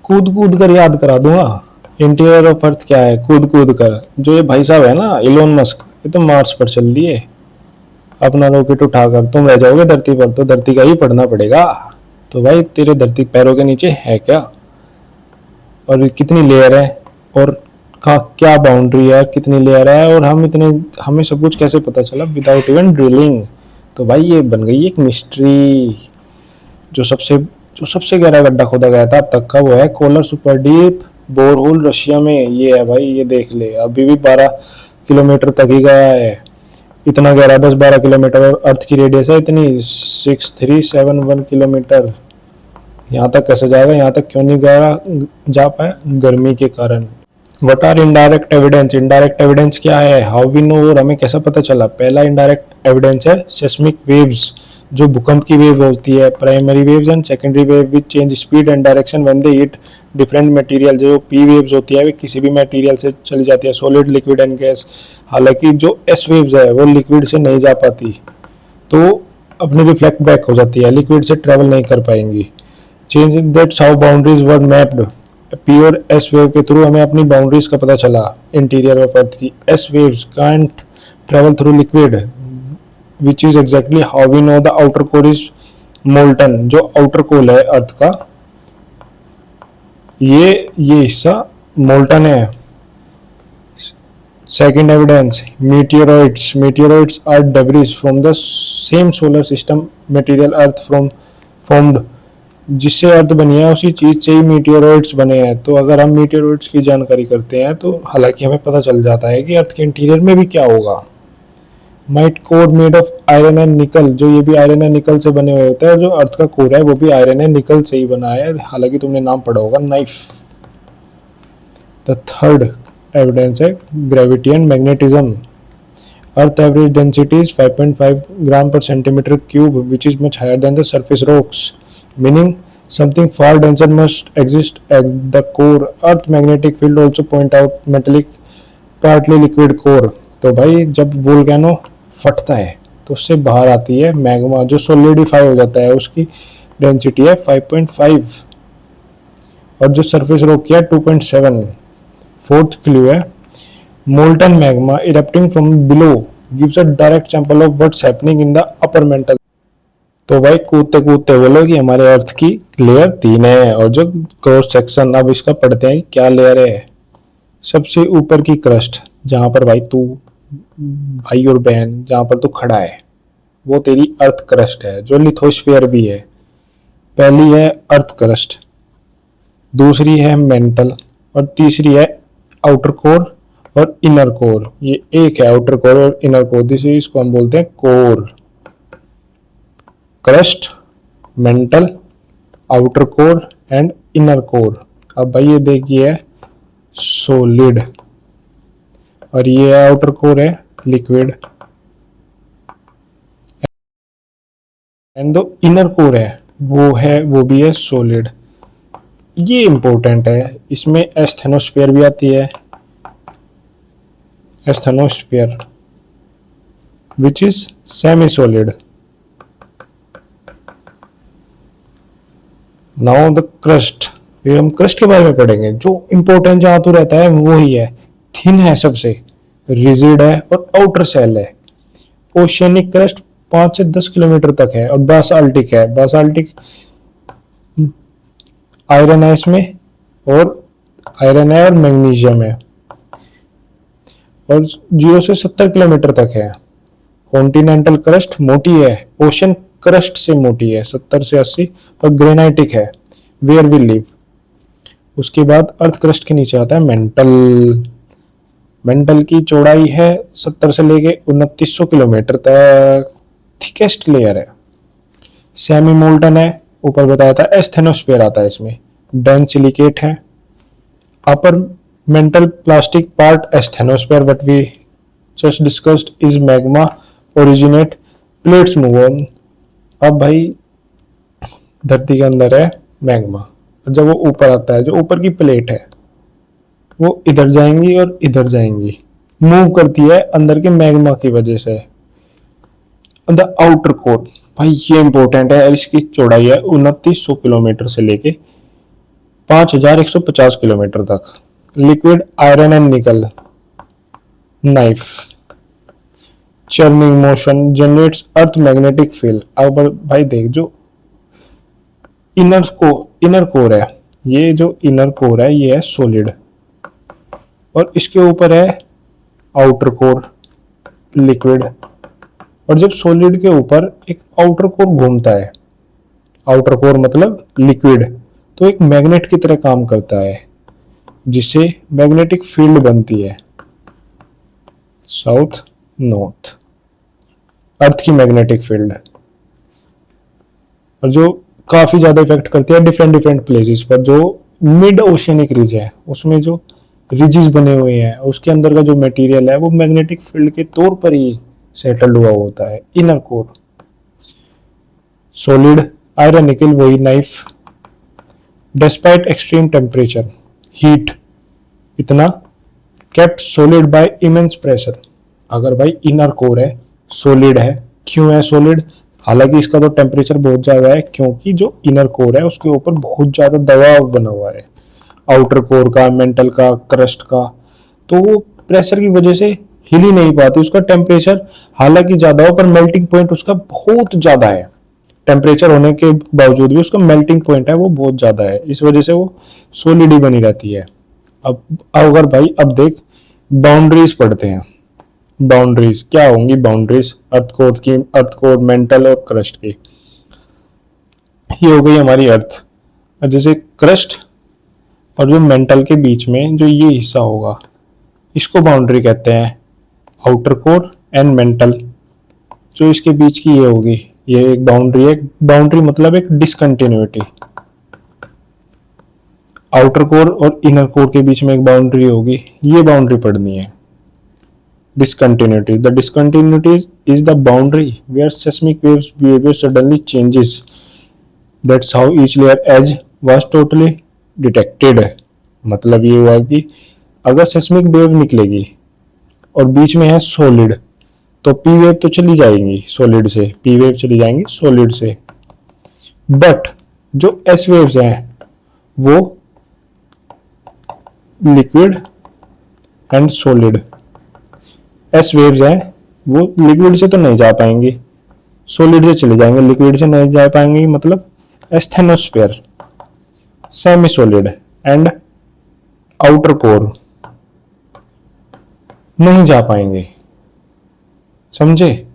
कूद कूद कर याद करा दूंगा। इंटीरियर ऑफ अर्थ क्या है, कूद कूद कर। जो ये भाई साहब है ना इलोन मस्क, ये तो मार्स पर चल दिए। अपना रॉकेट उठाकर तुम रह जाओगे धरती पर, तो धरती का ही पढ़ना पड़ेगा। तो भाई तेरे धरती पैरों के नीचे है क्या, और कितनी लेयर है, और क्या बाउंड्री है, कितनी लेयर है, और हमें सब कुछ कैसे पता चला विदाउट इवन ड्रिलिंग। तो भाई ये बन गई एक मिस्ट्री। जो सबसे गहरा गड्ढा खोदा गया था अब तक का, वो है Kola super deep borehole Russia में। ये है भाई, ये देख ले, अभी भी 12 किलोमीटर तक ही गया है। इतना गहरा, बस 12 किलोमीटर, और अर्थ की रेडियस है इतनी 6371 किलोमीटर। यहाँ तक कैसे जाएगा, यहाँ तक क्यों नहीं गया, जा पाया, गर्मी के कारण। What are indirect evidence, indirect evidence क्या है, हाउ वी नो, और हमें कैसा पता चला। पहला इनडायरेक्ट एविडेंस है सेस्मिक वेव्स, जो भूकंप की वेव होती है, primary waves and secondary wave which change speed and direction when they hit different material. जो पी वेव्स होती है वे किसी भी मटेरियल से चली जाती है, सॉलिड, लिक्विड एंड गैस। हालांकि जो एस वेव्स है वो लिक्विड से नहीं जा पाती, तो अपने रिफ्लेक्ट बैक हो जाती है, लिक्विड से ट्रेवल नहीं कर पाएंगी। Change that's how boundaries were mapped. Pure S wave के थ्रू हमें अपनी बाउंड्रीज का पता चला इंटीरियर ऑफ अर्थ की। S waves can't travel through liquid which is exactly how we know the outer core is molten. जो outer core है Earth का, ये हिस्सा मोल्टन है। Second evidence, meteoroids, meteoroids are debris from the same solar system material earth from formed। जिससे अर्थ बनी है उसी चीज से ही मीटियोरॉइड्स बने हैं। तो अगर हम मीटियोरॉइड्स की जानकारी करते हैं तो हालांकि हमें पता चल जाता है कि अर्थ के इंटीरियर में भी क्या होगा। Might core made of iron and निकल, जो ये भी आयरन एंड निकल से बने हुए होते हैं, और जो अर्थ का कोर है वो भी आयरन एंड निकल से ही बना है। हालांकि तुमने नाम पढ़ा होगा नाइफ। द थर्ड एविडेंस है gravity and magnetism. Earth average density is 5.5 gram per centimetre cube which is much higher than the surface rocks, meaning something far denser must exist at the core. Earth magnetic field also point out metallic partly liquid core। तो भाई जब volcano फटता है तो उससे बाहर आती है मैग्मा, जो सोलिडिफाई हो जाता है, उसकी डेंसिटी है 5.5, और जो सरफेस रॉक की है 2.7। फोर्थ क्लू है molten magma erupting from below gives a direct sample of what's happening in the upper mantle. तो भाई कूदते कूदते बोलो कि हमारे अर्थ की लेयर 3 है, और जो क्रॉस सेक्शन, अब इसका पढ़ते हैं क्या लेयर है। सबसे ऊपर की क्रस्ट, जहां पर भाई तू, भाई और बहन, जहां पर तू खड़ा है वो तेरी अर्थ क्रस्ट है, जो लिथोस्फीयर भी है। पहली है अर्थ क्रस्ट, दूसरी है मेंटल, और तीसरी है आउटर कोर और इनर कोर। ये एक है आउटर कोर और इनर कोर, दूसरी इसको हम बोलते हैं core. Crust, mental, outer core and inner core. अब भाई ये देखिए सॉलिड, और ये आउटर कोर है लिक्विड, एंड जो इनर कोर है वो भी है सॉलिड। ये इंपॉर्टेंट है, इसमें एस्थेनोस्फीयर भी आती है, asthenosphere which is semi solid. Now the crust, ये हम क्रस्ट के बारे में पढ़ेंगे। जो इंपॉर्टेंट जहां तो रहता है वो ही है, थिन है सबसे, रिजिड है और आउटर सेल है। ओशियनिक क्रस्ट 5 से 10 किलोमीटर तक है, और बासाल्टिक है। बासाल्टिक आयरन है इसमें, और आयरन है और मैग्नीशियम है, और 0 से 70 किलोमीटर तक है। कॉन्टिनेंटल क्रस्ट मोटी है, ओशन क्रस्ट से मोटी है 70 से 80, और ग्रेनाइटिक है, वेयर वी लिव। उसके बाद अर्थ क्रस्ट के नीचे आता है मेंटल। मेंटल की चौड़ाई है 70 से लेके 2900 किलोमीटर तक, थिकेस्ट लेयर है। सेमी मोल्टन है, ऊपर बताया था, एस्थेनोस्फीयर आता है इसमें, डेंस सिलिकेट है। Upper mantle plastic part asthenosphere what we just discussed is magma originate plates move on. अब भाई धरती के अंदर है मैग्मा, जब वो ऊपर आता है, जो ऊपर की प्लेट है वो इधर जाएंगी और इधर जाएंगी, मूव करती है अंदर के मैग्मा की वजह से। द आउटर कोर, भाई ये इंपॉर्टेंट है, इसकी चौड़ाई है 2900 किलोमीटर से लेके 5150 किलोमीटर तक। लिक्विड आयरन एंड निकल knife churning motion generates earth magnetic field. अब भाई देख, जो इनर कोर है, ये जो इनर कोर है ये है सॉलिड, और इसके ऊपर है आउटर कोर लिक्विड। और जब सॉलिड के ऊपर एक आउटर कोर घूमता है, आउटर कोर मतलब लिक्विड, तो एक मैग्नेट की तरह काम करता है, जिससे मैग्नेटिक फील्ड बनती है साउथ नॉर्थ, अर्थ की मैग्नेटिक फील्ड, और जो काफी ज्यादा इफेक्ट करती है डिफरेंट डिफरेंट प्लेसेस पर। जो मिड ओशियनिक रिज है उसमें जो रिजेस बने हुए हैं, उसके अंदर का जो मटेरियल है वो मैग्नेटिक फील्ड के तौर पर ही सेटल्ड हुआ होता है, inner core. Solid iron nickel वही knife, despite extreme temperature heat इतना kept solid by immense pressure. अगर भाई इनर कोर है, सॉलिड है, क्यों है सॉलिड? हालांकि इसका तो टेम्परेचर बहुत ज्यादा है, क्योंकि जो इनर कोर है उसके ऊपर बहुत ज्यादा दबाव बना हुआ है, आउटर कोर का, मेंटल का, क्रस्ट का, तो वो प्रेशर की वजह से हिल ही नहीं पाती। उसका टेम्परेचर हालांकि ज्यादा हो, पर मेल्टिंग पॉइंट उसका बहुत ज्यादा है। टेम्परेचर होने के बावजूद भी उसका मेल्टिंग पॉइंट है वो बहुत ज्यादा है, इस वजह से वो सॉलिड ही बनी रहती है। अब अगर भाई अब देख बाउंड्रीज पढ़ते हैं, बाउंड्रीज क्या होंगी? बाउंड्रीज अर्थ कोर की, अर्थ कोर, मेंटल और क्रस्ट की। ये हो गई हमारी अर्थ। जैसे क्रस्ट और जो मेंटल के बीच में जो ये हिस्सा होगा, इसको बाउंड्री कहते हैं, आउटर कोर एंड मेंटल। जो इसके बीच की ये होगी, ये एक बाउंड्री है। बाउंड्री मतलब एक डिसकंटिन्यूटी। आउटर कोर और इनर कोर के बीच में एक बाउंड्री होगी, ये बाउंड्री पढ़नी है। Discontinuity. The discontinuity is the boundary where seismic waves behavior suddenly changes. That's how each layer edge was totally detected. मतलब ये हुआ कि अगर सेस्मिक वेव निकलेगी और बीच में है सॉलिड, तो पी वेव तो चली जाएंगी सॉलिड से, पी वेव चली जाएंगी सॉलिड से, बट जो एस वेव्स हैं वो liquid and solid, S waves हैं वो लिक्विड से तो नहीं जा पाएंगे, सॉलिड से चले जाएंगे, लिक्विड से नहीं जा पाएंगे। मतलब asthenosphere, semi solid and outer core नहीं जा पाएंगे, समझे?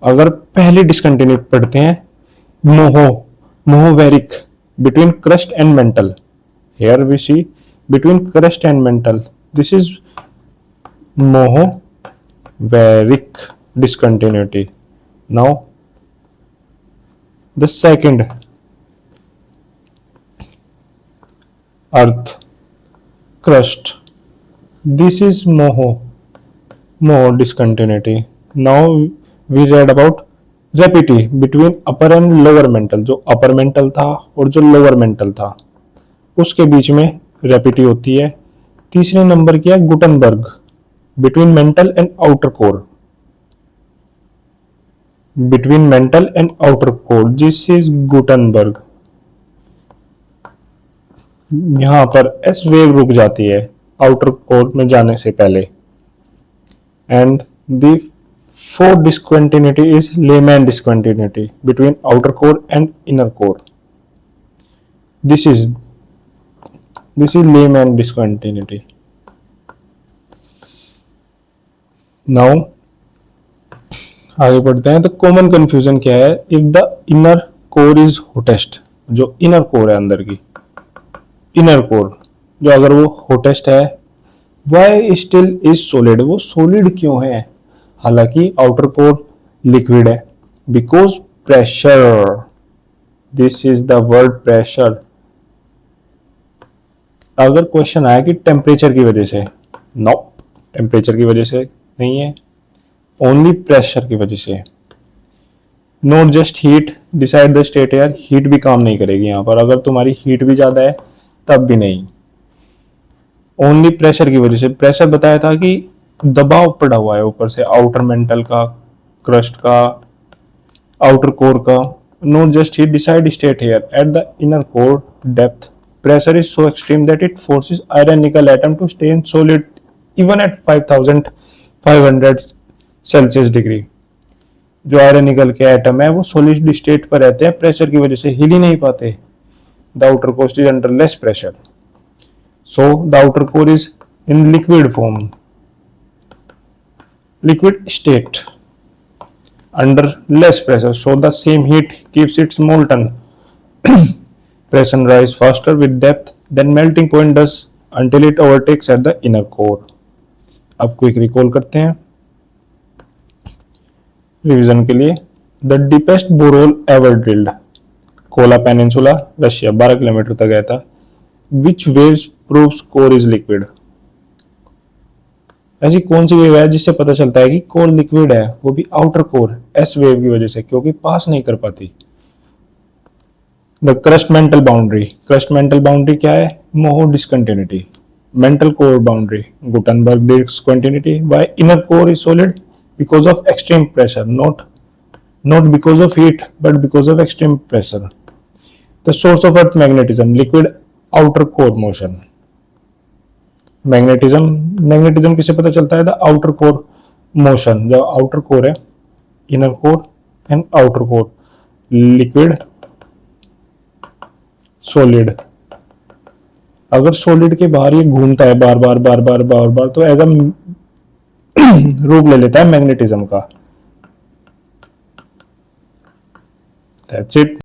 अगर पहले डिसकंटिन्यू पढ़ते हैं, Mohorovicic between crust and mantle, here we see between crust and mantle, this is Mohorovicic discontinuity. Now the second, earth crust, this is moho discontinuity. Now we read about rapidity between upper and lower mental. जो upper mental था और जो lower mental था उसके बीच में rapidity होती है। तीसरे नंबर किया Gutenberg, between mental and outer core, between mental and outer core, this is Gutenberg. यहां पर एस वेव रुक जाती है आउटर कोर में जाने से पहले। And the fourth discontinuity is layman discontinuity between outer core and inner core. This is layman discontinuity. Now आगे बढ़ते हैं। तो कॉमन कंफ्यूजन क्या है? If the inner core is hottest, जो इनर कोर है अंदर की, इनर कोर जो अगर वो हॉटेस्ट है, वाई स्टिल इज सॉलिड, वो सॉलिड क्यों है हालांकि आउटर कोर लिक्विड है? Because pressure, this is the word pressure. अगर क्वेश्चन आया कि टेम्परेचर की वजह से, नो, टेम्परेचर की वजह से नहीं है, ओनली प्रेशर की वजह से। Not just heat decide the state, यार हीट भी काम नहीं करेगी यहाँ पर, अगर तुम्हारी हीट भी ज्यादा है तब भी नहीं, ओनली प्रेशर की वजह से। प्रेशर बताया था कि दबाव पड़ा हुआ है ऊपर से, आउटर मेंटल का, क्रस्ट का, आउटर कोर का। Not just heat decide state here at the inner core depth pressure is so extreme that it forces iron nickel atom to stay in solid even at 5500 Celsius degree. जो iron निकल के atom है वो solid state पर रहते हैं, pressure की वजह से हिल ही नहीं पाते। The outer core is under less pressure, so the outer core is in liquid form, liquid state under less pressure, so the same heat keeps it molten. Pressure rise faster with depth than melting point does until it overtakes at the inner core. अब quick recall करते हैं revision के लिए। The deepest borehole ever drilled, Kola peninsula Russia 12 kilometre तक गया था। Which waves proves core is liquid, ऐसी कौन सी वेव है जिससे पता चलता है कि कोर लिक्विड है, वो भी आउटर कोर एस वेव की वजह से, क्योंकि पास नहीं कर पाती। The crust mantle boundary, crust mantle boundary क्या है? Moho discontinuity. Mantle core boundary Gutenberg discontinuity. Why inner core is solid? Because of extreme pressure, not because of heat but because of extreme pressure. The source of earth magnetism, liquid outer core motion. Magnetism किसे पता चलता है? The outer core motion. जो outer core है, inner core and outer core, liquid solid. अगर solid के बाहर ये घूमता है बार बार तो एज रूप ले लेता है मैग्नेटिज्म का। That's it.